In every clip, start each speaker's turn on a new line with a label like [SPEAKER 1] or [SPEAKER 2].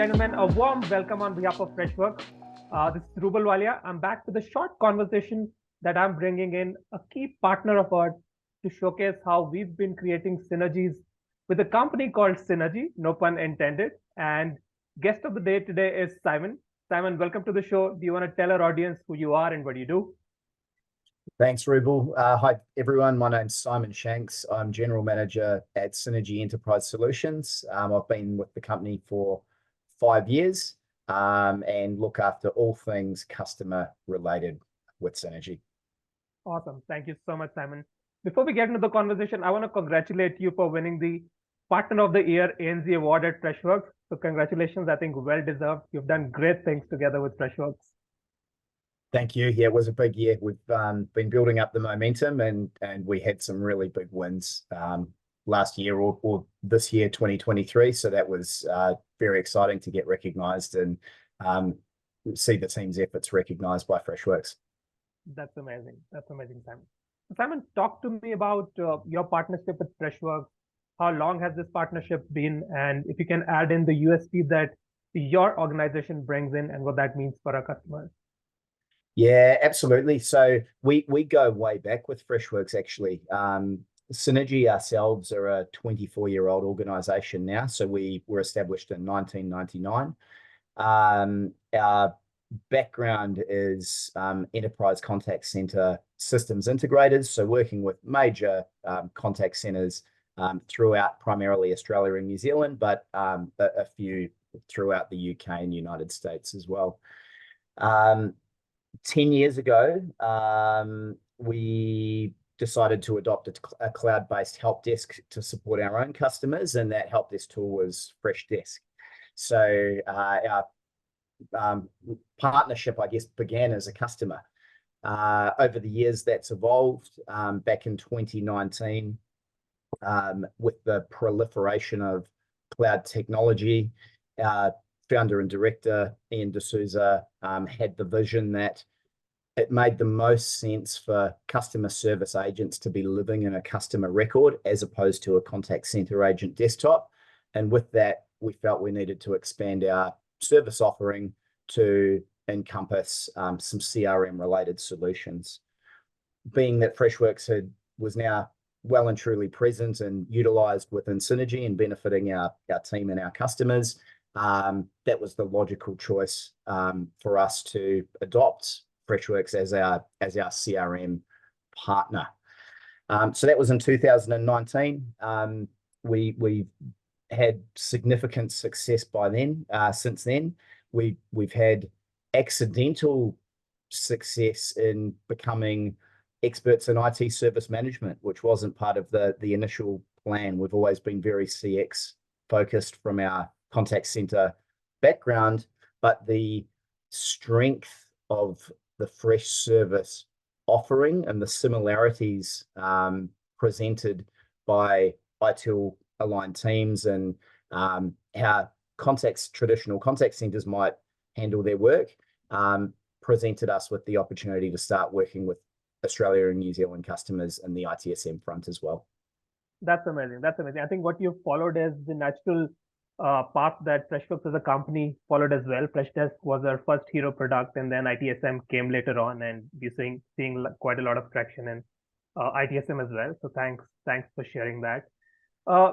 [SPEAKER 1] gentlemen, a warm welcome on behalf of Freshworks. This is Rubal Walia. I'm back with a short conversation that I'm bringing in a key partner of ours to showcase how we've been creating synergies with a company called Synergy, no pun intended. And guest of the day today is Simon. Simon, welcome to the show. Do you want to tell our audience who you are and what you do?
[SPEAKER 2] Thanks, Rubal. Hi, everyone. My name's Simon Shanks. I'm General Manager at Synergy Enterprise Solutions. I've been with the company for 5 years and look after all things customer related with Synergy.
[SPEAKER 1] Awesome. Thank you so much, Simon. Before we get into the conversation, I want to congratulate you for winning the Partner of the Year ANZ award at Freshworks. So congratulations. I think well deserved. You've done great things together with Freshworks.
[SPEAKER 2] Thank you. Yeah, it was a big year. We've been building up the momentum and we had some really big wins last year or this year, 2023. So that was very exciting to get recognised and see the team's efforts recognised by Freshworks.
[SPEAKER 1] That's amazing. That's amazing, Simon. Simon, talk to me about your partnership with Freshworks. How long has this partnership been? And if you can add in the USP that your organization brings in and what that means for our customers.
[SPEAKER 2] Yeah, absolutely. So we go way back with Freshworks, actually. Synergy ourselves are a 24-year-old organization now. So we were established in 1999. Our background is enterprise contact center systems integrators. So working with major contact centers throughout primarily Australia and New Zealand, but a few throughout the UK and United States as well. 10 years ago, we decided to adopt a cloud-based help desk to support our own customers, and that help desk tool was Freshdesk. So our partnership, I guess, began as a customer. Over the years, that's evolved. Back in 2019, with the proliferation of cloud technology, founder and director Ian D'Souza had the vision that it made the most sense for customer service agents to be living in a customer record as opposed to a contact center agent desktop. And with that, we felt we needed to expand our service offering to encompass some CRM related solutions. Being that Freshworks was now well and truly present and utilized within Synergy and benefiting our team and our customers, that was the logical choice for us to adopt Freshworks as our CRM partner. So that was in 2019. We had significant success by then. Since then, we've had accidental success in becoming experts in IT service management, which wasn't part of the initial plan. We've always been very CX focused from our contact center background, but the strength of the Freshservice offering and the similarities presented by ITIL aligned teams and how traditional contact centers might handle their work presented us with the opportunity to start working with Australia and New Zealand customers in the ITSM front as well.
[SPEAKER 1] That's amazing. That's amazing. I think what you've followed is the natural path that Freshworks as a company followed as well. Freshdesk was our first hero product, and then ITSM came later on, and we're seeing quite a lot of traction in ITSM as well. So thanks for sharing that.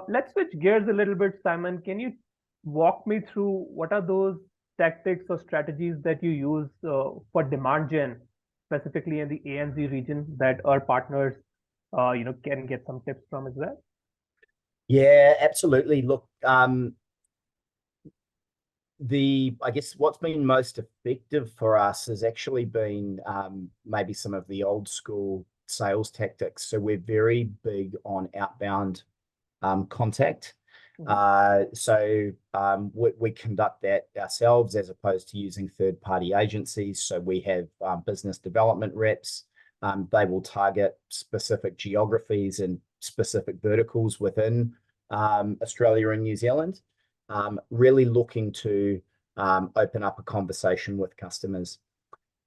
[SPEAKER 1] Let's switch gears a little bit, Simon. Can you walk me through what are those tactics or strategies that you use for demand gen, specifically in the ANZ region, that our partners can get some tips from as well?
[SPEAKER 2] Yeah, absolutely. Look, I guess what's been most effective for us has actually been maybe some of the old school sales tactics. So we're very big on outbound contact. So we conduct that ourselves as opposed to using third-party agencies. So we have business development reps. They will target specific geographies and specific verticals within Australia and New Zealand, really looking to open up a conversation with customers.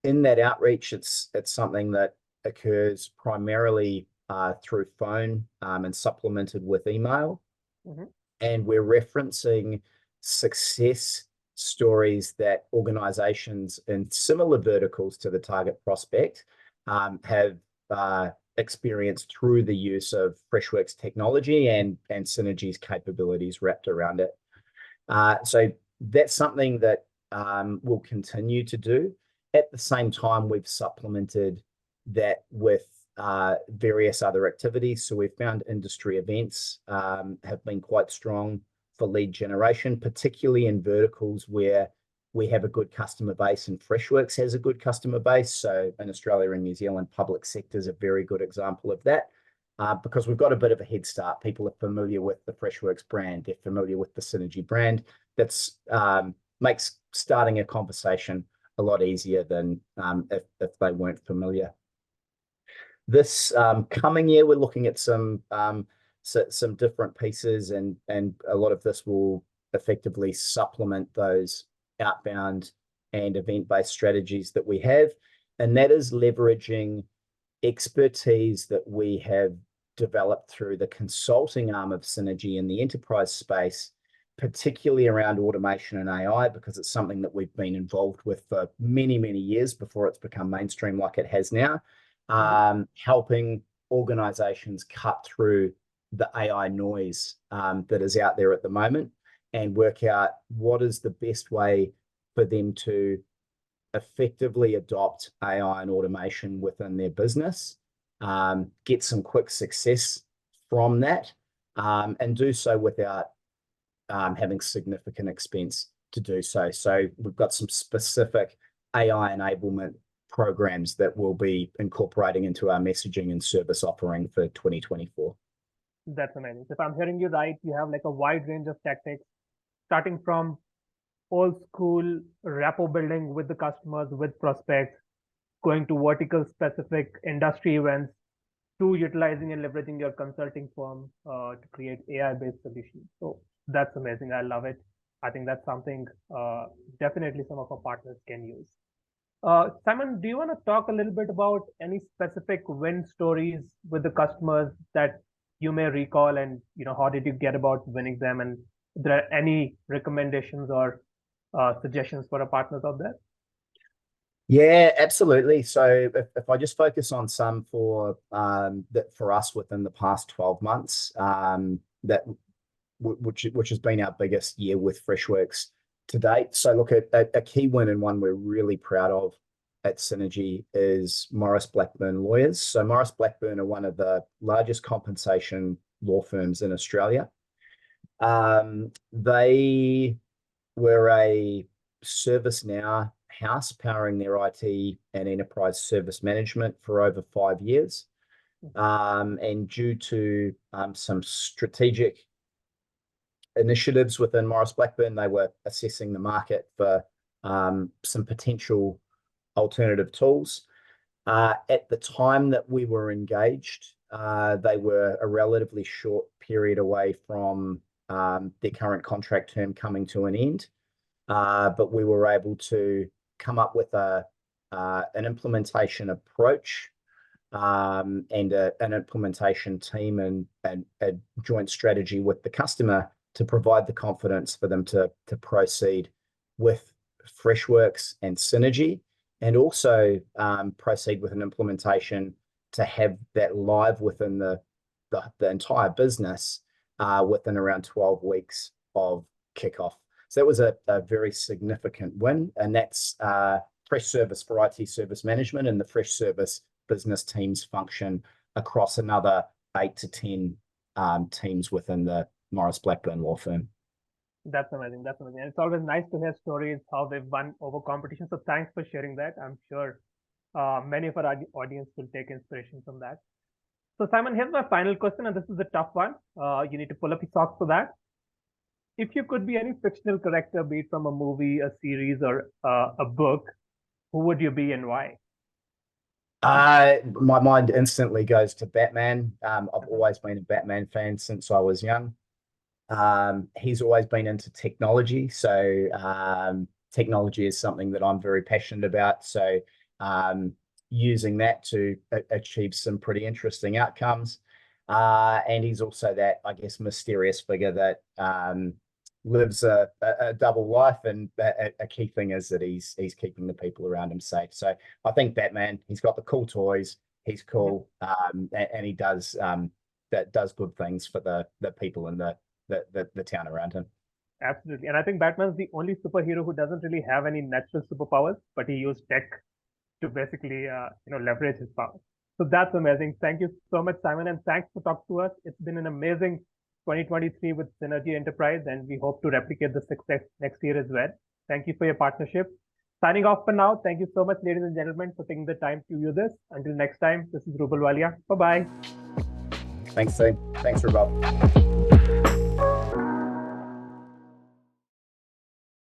[SPEAKER 2] In that outreach, it's something that occurs primarily through phone and supplemented with email. And we're referencing success stories that organizations in similar verticals to the target prospect have experienced through the use of Freshworks technology and Synergy's capabilities wrapped around it. So that's something that we'll continue to do. At the same time, we've supplemented that with various other activities. So we've found industry events have been quite strong for lead generation, particularly in verticals where we have a good customer base and Freshworks has a good customer base. So in Australia and New Zealand, public sector is a very good example of that because we've got a bit of a head start. People are familiar with the Freshworks brand. They're familiar with the Synergy brand. That's makes starting a conversation a lot easier than if they weren't familiar. This coming year, we're looking at some different pieces, and a lot of this will effectively supplement those outbound and event-based strategies that we have, and that is leveraging expertise that we have developed through the consulting arm of Synergy in the enterprise space, particularly around automation and AI, because it's something that we've been involved with for many, many years before it's become mainstream like it has now, helping organizations cut through the AI noise that is out there at the moment and work out what is the best way for them to effectively adopt AI and automation within their business, get some quick success from that, and do so without having significant expense to do so. So we've got some specific AI enablement programs that we'll be incorporating into our messaging and service offering for 2024.
[SPEAKER 1] That's amazing. So if I'm hearing you right, you have like a wide range of tactics, starting from old school rapport building with the customers, with prospects, going to vertical specific industry events, to utilizing and leveraging your consulting firm to create AI-based solutions. So that's amazing. I love it. I think that's something definitely some of our partners can use. Simon, do you want to talk a little bit about any specific win stories with the customers that you may recall, and how did you get about winning them, and if there are any recommendations or suggestions for our partners out there?
[SPEAKER 2] Yeah, absolutely. So if I just focus on some for us within the past 12 months, which has been our biggest year with Freshworks to date. So look, a key win and one we're really proud of at Synergy is Maurice Blackburn Lawyers. So Maurice Blackburn are one of the largest compensation law firms in Australia. They were a ServiceNow house powering their IT and enterprise service management for over 5 years. And due to some strategic initiatives within Maurice Blackburn, they were assessing the market for some potential alternative tools. At the time that we were engaged, they were a relatively short period away from their current contract term coming to an end. But we were able to come up with an implementation approach and an implementation team and a joint strategy with the customer to provide the confidence for them to proceed with Freshworks and Synergy, and also proceed with an implementation to have that live within the entire business within around 12 weeks of kickoff. So that was a very significant win, and that's Freshservice for IT service management, and the Freshservice business teams function across another 8 to 10 teams within the Maurice Blackburn law firm.
[SPEAKER 1] That's amazing. That's amazing. And it's always nice to hear stories how they've won over competition. So thanks for sharing that. I'm sure many of our audience will take inspiration from that. So Simon, here's my final question, and this is a tough one. You need to pull up your socks for that. If you could be any fictional character, be it from a movie, a series, or a book, who would you be and why?
[SPEAKER 2] My mind instantly goes to Batman. I've always been a Batman fan since I was young. He's always been into technology, so technology is something that I'm very passionate about. So using that to achieve some pretty interesting outcomes. And he's also that, I guess, mysterious figure that lives a double life, and a key thing is that he's keeping the people around him safe. So I think Batman, he's got the cool toys, he's cool, and he does good things for the people in the town around him.
[SPEAKER 1] Absolutely. And I think Batman's the only superhero who doesn't really have any natural superpowers, but he used tech to basically leverage his power. So that's amazing. Thank you so much, Simon, and thanks for talking to us. It's been an amazing 2023 with Synergy Enterprise, and we hope to replicate the success next year as well. Thank you for your partnership. Signing off for now. Thank you so much, ladies and gentlemen, for taking the time to view this. Until next time, this is Rubal Walia. Bye-bye.
[SPEAKER 2] Thanks, team. Thanks, Rubal.